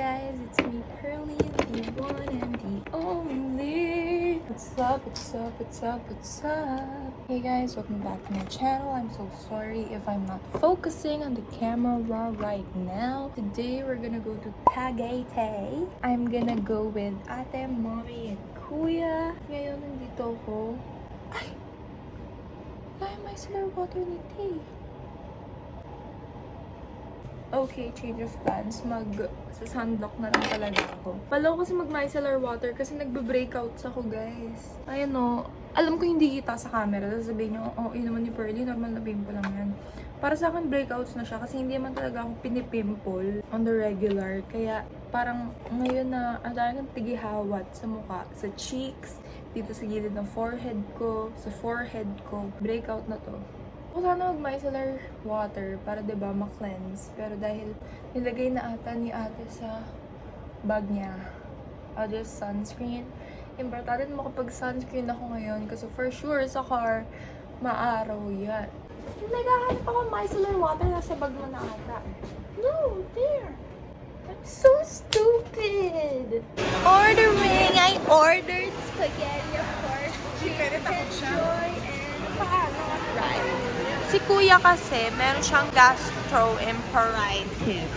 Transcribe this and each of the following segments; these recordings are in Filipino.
guys, it's me Pearly, the one and the only. What's up, what's up, what's up, what's up? Hey guys, welcome back to my channel. I'm so sorry if I'm not focusing on the camera right now. Today we're gonna go to Tagaytay. I'm gonna go with ate, mommy, and kuya. Ngayon nandito ako. Ay! Wala yung micellar water ni Tay. Okay, change of plans. Sa sunblock na lang talaga ako. Pala ko kasi mag-micellar water kasi nagbe-breakouts ako, guys. Ayan o. Alam ko hindi kita sa camera. Sasabihin nyo, oh, yun naman ni Pearly. Normal na pimple lang yan. Para sa akin, breakouts na siya kasi hindi naman talaga ako pinipimple on the regular. Kaya parang ngayon na ang talagang tigihawat sa mukha, sa cheeks, dito sa gilid ng forehead ko, sa forehead ko. Breakout na to. Ako sana mag-micellar water para diba ma-cleanse. Pero dahil nilagay na ata ni ate sa bag niya, I'll just sunscreen. Importante na makapag-sunscreen ako ngayon kasi for sure sa car, maaraw yan. Naghahanap ako micellar water, nasa bag mo na ata. No, there! I'm so stupid! Ordering! I ordered spaghetti, of course. Chicken, joy, and rice. Si kuya kasi, meron siyang gastroenteritis.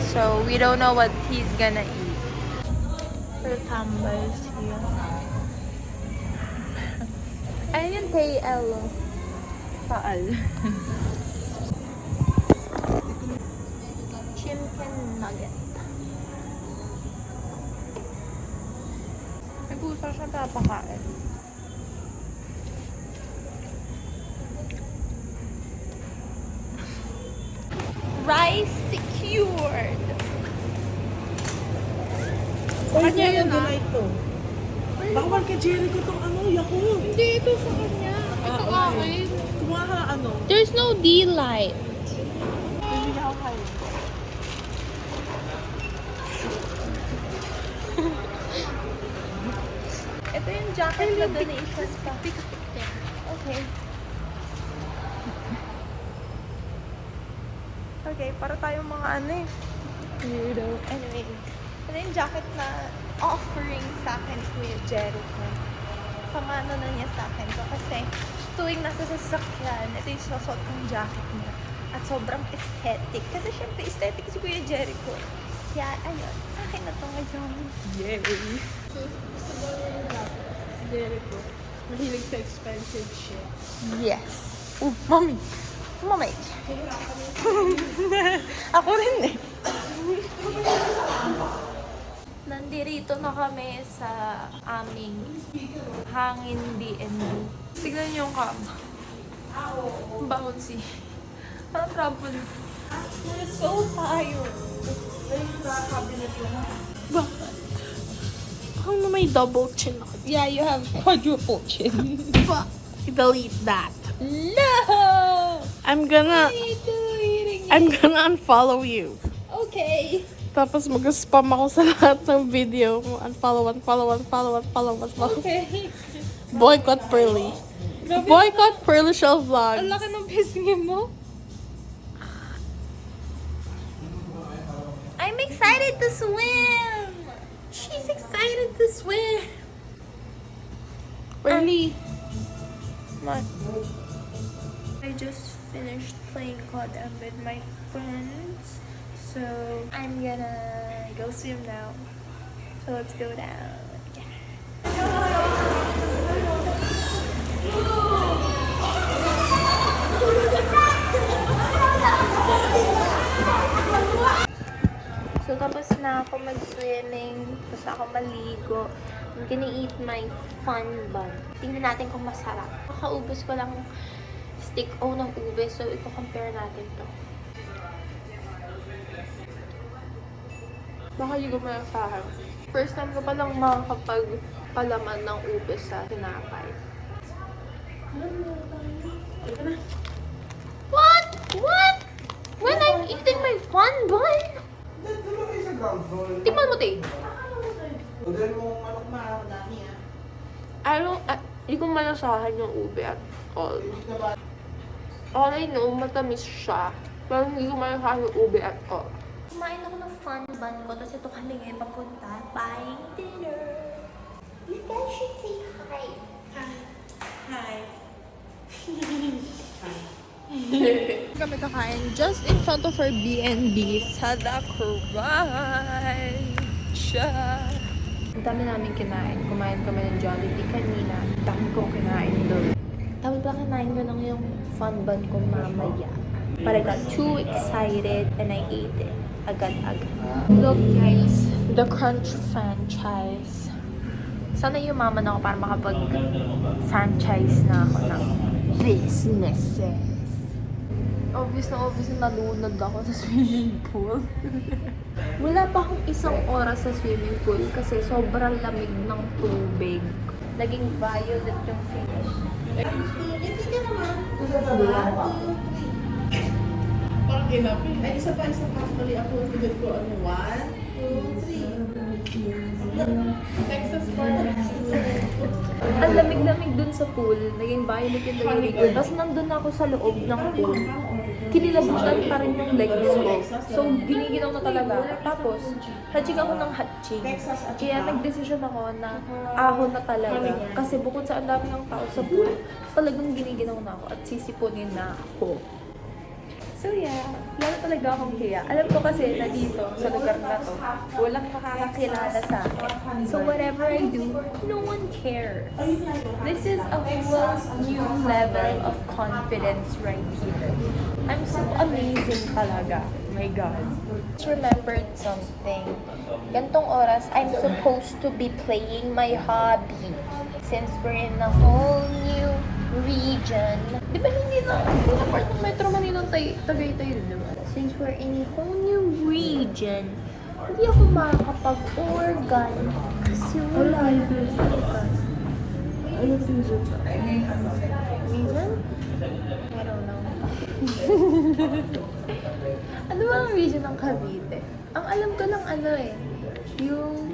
So, we don't know what he's gonna eat. The tambals here. Ayun yung TL. Paal. Chicken nugget. May puso siya papakain. Rice secured. Sa kanya yun na ito. Bawal kay Jericho tong Yakult. Hindi, ito sa kanya. Ito akin. Kumuha ka There's no D-light. Hindi na ako kaya. Ito yung jacket na donations pa. Okay. Okay, para tayong mga weirdo. Anyways, ito yung jacket na offering sa akin ni Kuya Jericho. Pamano na niya sa akin to kasi tuwing nasa sasakyan, ito yung susot ng jacket niya. At sobrang aesthetic. Kasi syempre aesthetic si Kuya Jericho. Kaya ayun, sa akin na to ngayon. Yay! Jericho. Mahilig sa expensive shit. Yes. Oh, mommy. Mommy. Ako rin eh. Nandito na kami sa aming hangin B&B. Tignan niyo yung kama. Bouncy. Parang trampoline. We're so tired. Cabinet lang. Bakit? Parang na may double chin ako. Yeah, you have quadruple chin. Fuck. Delete that. No! I'm gonna unfollow you. Okay. Tapos mag-spam ako sa lahat ng video mo. Unfollow. Okay. Boycott Pearly. Boycott Pearly Shell Vlogs. Ang laki ng pisngin mo. I'm excited to swim! She's excited to swim! Pearly. What? I just finished playing COD with my friends. So, I'm gonna go swim now. So, let's go down. So, tapos na ako mag-swimming. Tapos na ako maligo. I'm gonna eat my fun bun. Tingnan natin kung masarap. Kakaubos ko lang stick O ng ube. So, i-compare natin to. Baka hindi ko malasahan. First time ko palang makakapagpalaman ng ube sa tinapay. What? What? When I'm eating my fun bun? Tikman mo, Tay. Hindi ko malasahan yung ube at all. All I know, matamis siya. Pero hindi ko malasahan yung ube at all. Kumain ako ng fun bun ko. Tapos ito kami ngayon papunta. Buying dinner. You guys should say hi. Hi. Kami kakain just in front of our B&B sa The Crunch. Ang dami namin kinain. Kumain kami ng Jollibee kanina. Ang dami kong kinain doon. Tapos pala kinain ko lang yung fun bun ko mamaya. But I got too excited and I ate it. Agad-agad. Look guys, The Crunch franchise. Sana yumaman ako para makapag-franchise na ako ng businesses. Obvious na nalunod ako sa swimming pool. Wala pa akong isang oras sa swimming pool kasi sobrang lamig ng tubig. Naging violet yung face. Parang enough eh. Ay, isa pa. Actually, ako pinag ko 1, 2, 3. Texas Parks. Ang lamig-lamig dun sa pool. Naging violet yung daliri ko. Tapos nandun ako sa loob ng pool. Kinilabutan pa rin yung legs ko. So, giniginaw na talaga. Tapos, hatching ako ng hatching. Kaya nag-decision ako na ahon na talaga. Kasi bukod sa ang dami ng tao sa pool, talagang giniginaw na ako at sisipunin na ako. So yeah, wala talaga akong hiya. Alam ko kasi na dito, sa lugar na to, walang makakakilala sa akin. So whatever I do, no one cares. This is a whole new level of confidence right here. I'm so amazing talaga. My God. Just remembered something. Gantong oras, I'm supposed to be playing my hobby. Since we're in a whole new region. Di ba hindi na part ng Metro Manila Tagaytay rin, di ba? Since we're in a whole new region, hindi ako makakapag-organ kasi wala yung organ. Anong reason? Reason? I don't know. Ano ba ang region ng Cavite? Ang alam ko lang ano eh, yung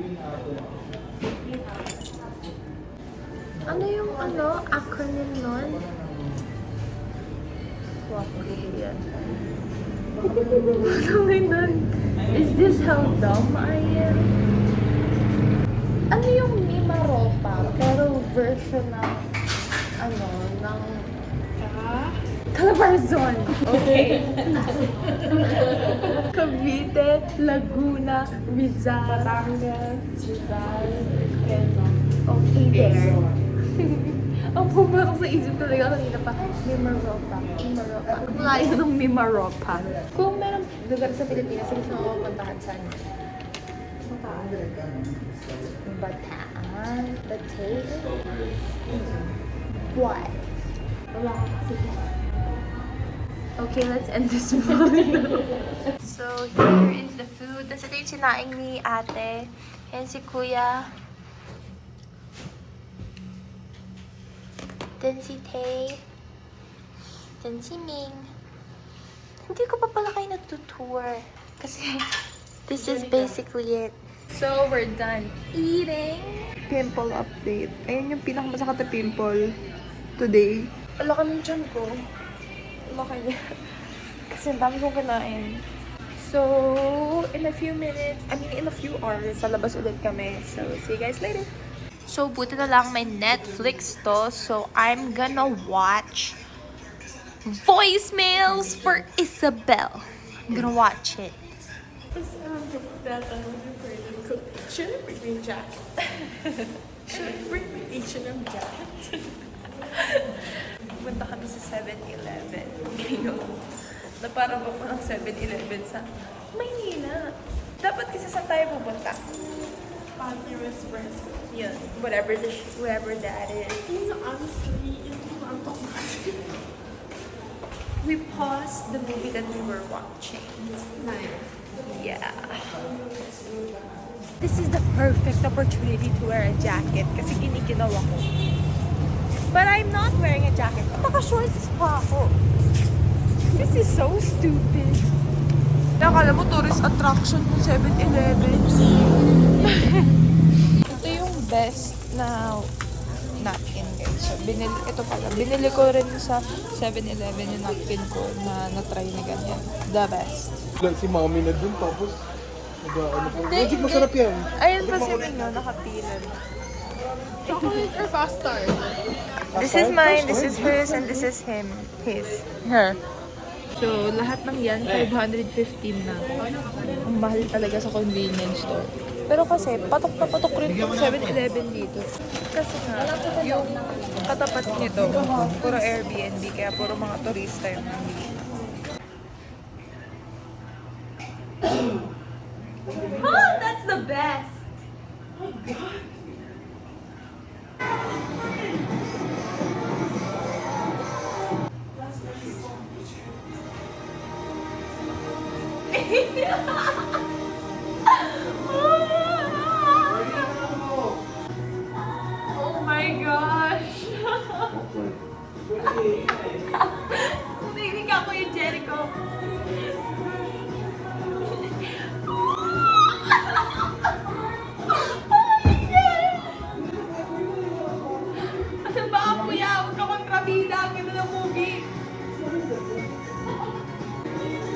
ano yung acronym nun? Fuck yan. Is this how dumb I am? Ano yung Mimaropa? Pero version ng ng Calabarzon. Okay. Cavite, Laguna, Rizal, Batangas, Rizal, Quezon. Okay, there. Ang pumasok sa isip talaga kanina pa, Mimaropa. Ang layo ng Mimaropa. Kung meron lugar sa Pilipinas, gusto mo puntahan saan? Bataan. Batay. What? Wala ka kasi. Okay, let's end this vlog. So, here is the food. Tapos ito yung sinaing ni ate. Yan si kuya. Then si Tay. Then si Ming. Hindi ko pa pala kayo natutour. Kasi this is basically it. So, we're done eating. Pimple update. Ayun yung pinakamasakit na pimple today. Alaka ng tiyan ko. Alaka niya. Kasi ang dami kong kinain. So, in a few hours, sa labas ulit kami. So, see you guys later. So, buti na lang may Netflix to. So, I'm gonna watch Voicemails for Isabel. I'm gonna watch it. Should I bring me jacket? Should I bring me H&M jacket? Punta kami sa 7-Eleven ngayon. Na parang ako ng 7-Eleven sa Maynila. Dapat kasi saan tayo pupunta? Pantry Espresso. Yun. Whatever that is. Honestly, We paused the movie that we were watching. it's nice. Yeah. This is the perfect opportunity to wear a jacket kasi giniginaw ako. But I'm not wearing a jacket. Naka-shorts pa ako. This is so stupid. Nakala mo tourist attraction ng 7-Eleven. Ito yung best na napkin guys. So, binili ko rin sa 7-Eleven yung napkin ko na na-try na ganyan. The best. Lang si mami na dun, tapos Magic, masarap yan. Ayun pa si Mino, nakapila. Chocolate or custard? This is mine, this is hers, and this is his. Her. So, lahat ng yan, 515 na. Ang mahal talaga sa convenience store. Pero kasi, patok na patok rin yung 7-Eleven dito. Kasi nga, yung katapat nito, puro Airbnb, kaya puro mga turista yung nandito. Oh, that's the best! Oh my gosh! Umibig ako yung Jericho. Ano ba ang kuya? Huwag ka magkrabida. Ang ganda ng movie.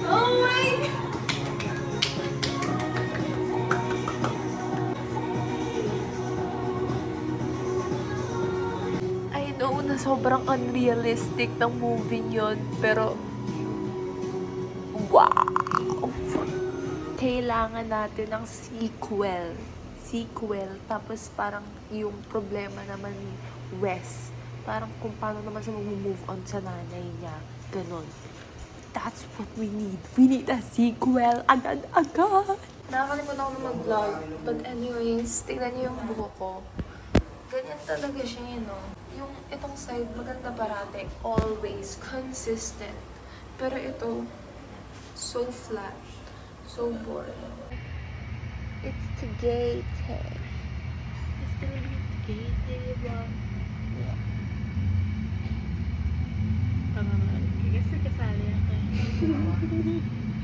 Oh my God! I know na sobrang unrealistic ng movie yun, pero wow! Kailangan natin ng sequel. Tapos parang yung problema naman ni Wes, parang kung paano naman siya mag-move on sa nanay niya. Ganon. That's what we need. We need a sequel. Agad-agad! Nakakalimutan ako na mag-vlog. But anyways, tignan niyo yung buhok ko. Ganyan talaga siya, you know. Yung itong side, maganda parate. Always. Consistent. Pero ito, so flat. So boring. It's today. It's gonna be today, yeah. Kasi kasali ako.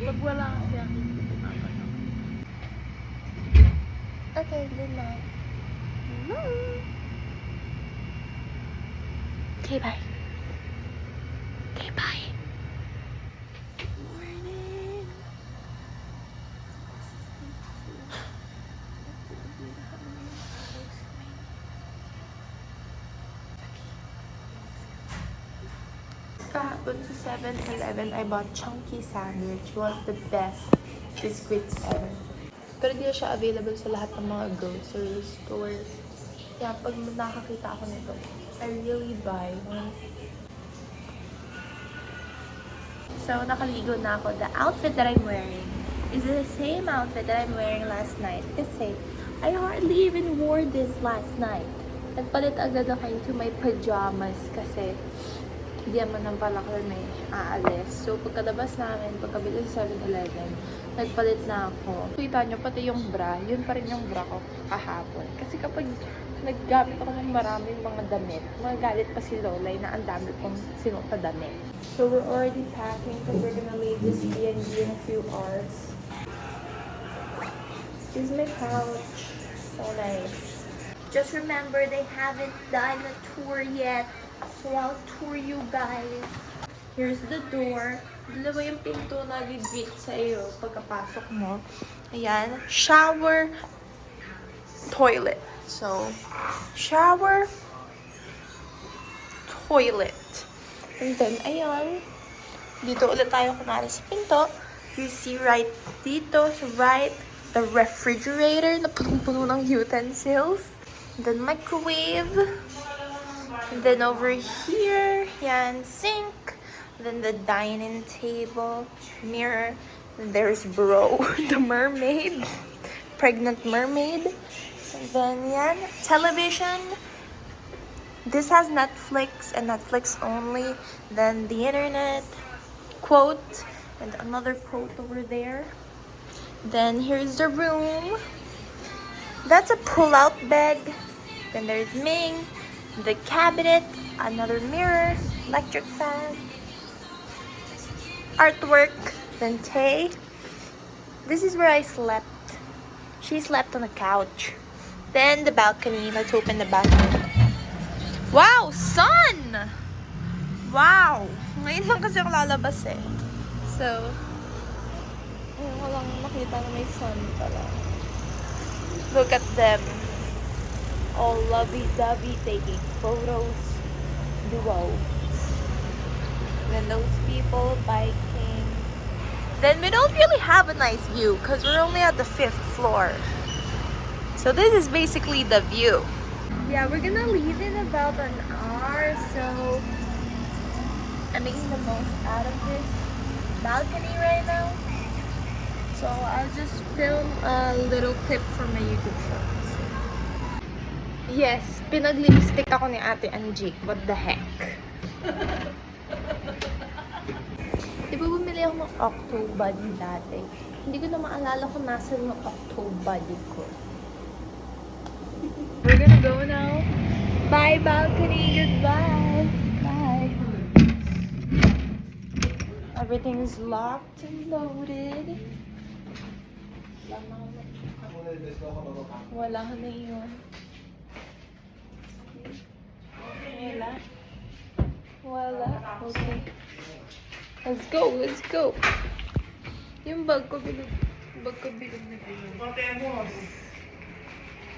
Pag wala kasi ako, Okay, good night. Okay, bye. Okay, bye. Good morning. Kahapon sa 7-Eleven, I bought chunky sandwich. One of the best biscuits ever. Pero di na siya available sa lahat ng mga grocery stores. Kaya pag nakakita ako nito, I really buy one. So, nakaligo na ako. The outfit that I'm wearing is the same outfit that I'm wearing last night. Kasi, I hardly even wore this last night. Nagpalit agad ako into my pajamas kasi hindi naman ng pala ko may aalis. So, pagkalabas namin, pagkabili sa 7-Eleven, nagpalit na ako. Kita nyo, pati yung bra, yun pa rin yung bra ko kahapon. Kasi kapag naggamit ako ng maraming mga damit, magagalit pa si Lolay na ang dami kong sinuot na damit. So, we're already packing because we're gonna leave this B&B in a few hours. This is my pouch. So nice. Just remember, they haven't done a tour yet. So, I'll tour you guys. Here's the door. Dalawa yung pinto na gigit sa iyo pagkapasok mo. Ayan. Shower. Toilet. So, shower. Toilet. And then, ayan. Dito ulit tayo kunwari sa pinto. You see right dito, sa right, the refrigerator na punong-puno ng utensils. And then, microwave. And then over here, yan, sink. Then the dining table, mirror. And there's Bro, the mermaid, pregnant mermaid. And then yan, television. This has Netflix and Netflix only. Then the internet, quote, and another quote over there. Then here's the room. That's a pull-out bed. Then there's Ming. The cabinet, another mirror, electric fan, artwork, then Tay. This is where I slept. She slept on the couch. Then the balcony. Let's open the balcony. Wow, sun! Wow! Ngayon lang kasi ako lalabas eh. So, Ngayon ko lang makita na may sun pala. Look at them. All lovey-dovey taking photos. Wow. Then those people biking. Then we don't really have a nice view because we're only at the 5th floor. So this is basically the view. Yeah, we're gonna leave in about an hour, so I'm making the most out of this balcony right now. So I'll just film a little clip for my YouTube shorts. Yes, pinag-lipstick ako ni Ate Angie. What the heck? Di ba bumili ako ng Octobody dati? Hindi ko na maalala kung nasa yung Octobody ko. We're gonna go now. Bye, balcony. Goodbye. Bye. Everything is locked and loaded. Wala na yun. Wala. Wala. Okay. Let's go. Let's go. Yung bag ko bilog. Bag ko bilog na bilog.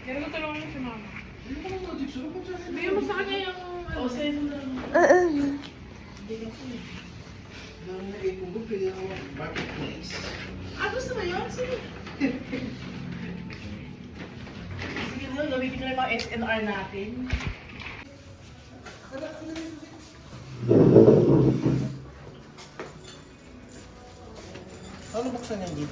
Yan ko tulungan mo si mama. Bigyan mo sa kanya yung... Oh, sa'yo na lang. Gusto mo yun? Sige. Sige na, gawin ko na yung mga SNR natin. Ano buksan yan, Jeep?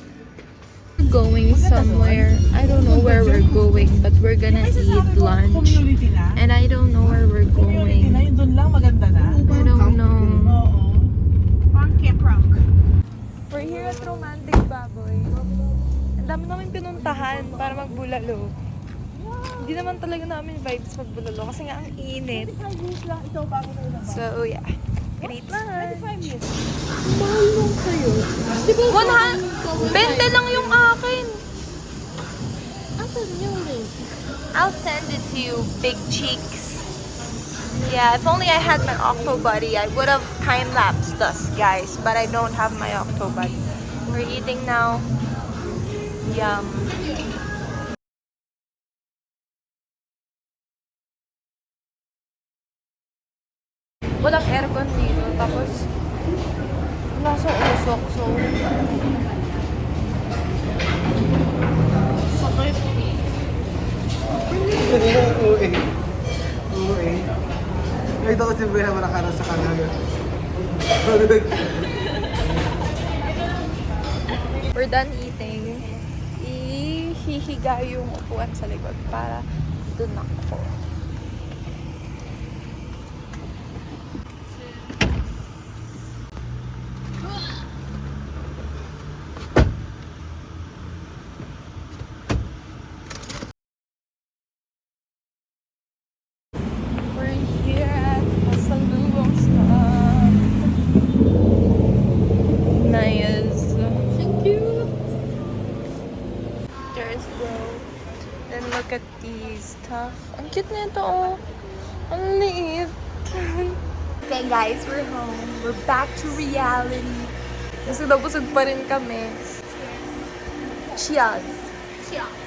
Going somewhere. I don't know where we're going, but we're gonna eat lunch. Community na? And I don't know where we're Community na, going. yun doon lang maganda na. I don't know. Oo. Parang Camp Rock. We're here at Romantic Baboy. Ang dami namin pinuntahan para magbulalo. Hindi naman talaga namin vibes magbulalo kasi nga ang init. 5 minutes lang ito bago na yun. So yeah, great lunch. 5 minutes. Mahal lang sa'yo. 20 lang yung akin. I'll send it to you, big cheeks. Yeah, if only I had my Octobody, I would have time-lapsed us, guys. But I don't have my Octobody. We're eating now. Yum. Walang aircon dito. Tapos, nasa usok. So, Sakit. Oo eh. Oo eh. Nakita ko si Bea malakaran sa kanal. we're done eating. Ihihiga yung upuan sa likod para dun ako. We're here at Pasalubong Stop. Nice. So cute. There's bro. Then look at these stuff. Ang cute na ito, oh. Ang liit. Okay guys, we're home. We're back to reality. Busog na busog pa rin kami. Cheers. Cheers.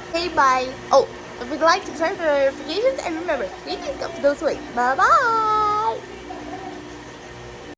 Okay, bye. Oh, if you'd like to subscribe for notifications, and remember, read these up those ways. Bye-bye.